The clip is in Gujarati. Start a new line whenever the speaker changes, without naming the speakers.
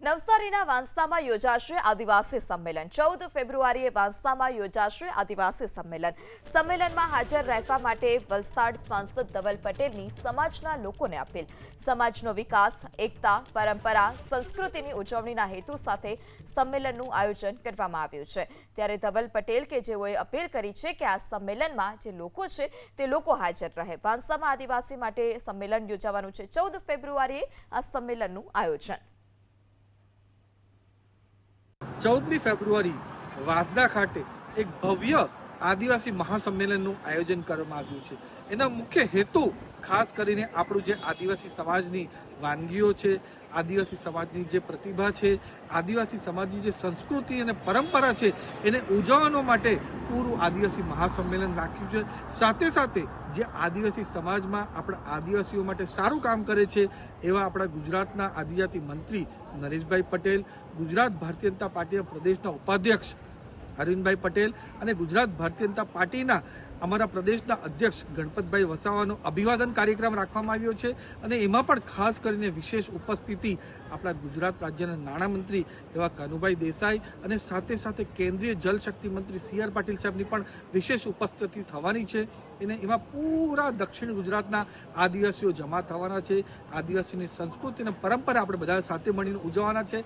નવસારીના વાંસદામાં યોજાશે આદિવાસી સંમેલન। 14 ફેબ્રુઆરીએ વાંસદામાં યોજાશે આદિવાસી સંમેલન। સંમેલનમાં હાજર રહેવા માટે વલસાડ સાંસદ ધવલ પટેલની સમાજના લોકોને અપીલ। સમાજનો વિકાસ, એકતા, પરંપરા, સંસ્કૃતિની ઉજવણીના હેતુ સાથે સંમેલનનું આયોજન કરવામાં આવ્યું છે। ત્યારે ધવલ પટેલ કે જેઓએ અપીલ કરી છે કે આ સંમેલનમાં જે લોકો છે તે લોકો હાજર રહે। વાંસદામાં આદિવાસી માટે સંમેલન યોજાવાનું છે। 14 ફેબ્રુઆરીએ આ સંમેલનનું આયોજન।
14 ફેબ્રુઆરી વાંસદા ખાતે એક ભવ્ય આદિવાસી મહાસંમેલનનું આયોજન કરવામાં આવ્યું છે। એના મુખ્ય હેતુ ખાસ કરીને આપણું જે આદિવાસી સમાજની વાનગીઓ છે, આદિવાસી સમાજની જે પ્રતિભા છે, આદિવાસી સમાજની જે સંસ્કૃતિ અને પરંપરા છે એને ઉજવવાનો માટે પૂરું આદિવાસી મહાસંમેલન રાખ્યું છે। સાથે સાથે જે આદિવાસી સમાજમાં આપણા આદિવાસીઓ માટે સારું કામ કરે છે એવા આપણા ગુજરાતના આદિજાતિ મંત્રી નરેશભાઈ પટેલ, ગુજરાત ભારતીય જનતા પાર્ટીના પ્રદેશના ઉપાધ્યક્ષ અરવિંદભાઈ પટેલ અને ગુજરાત ભારતીય જનતા પાર્ટીના અમારા પ્રદેશના અધ્યક્ષ ગણપતભાઈ વસાવાનો અભિવાદન કાર્યક્રમ રાખવામાં આવ્યો છે અને એમાં પણ ખાસ કરીને વિશેષ ઉપસ્થિતિ આપણા ગુજરાત રાજ્યના નાણામંત્રી એવા કાનુભાઈ દેસાઈ અને સાથે સાથે કેન્દ્રીય જલશક્તિ મંત્રી CR પાટીલ સાહેબની પણ વિશેષ ઉપસ્થિતિ થવાની છે। અને એમાં પૂરા દક્ષિણ ગુજરાતના આદિવાસીઓ જમા થવાના છે। આદિવાસીની સંસ્કૃતિ અને પરંપરા આપણે બધા સાથે મળીને ઉજવવાના છે।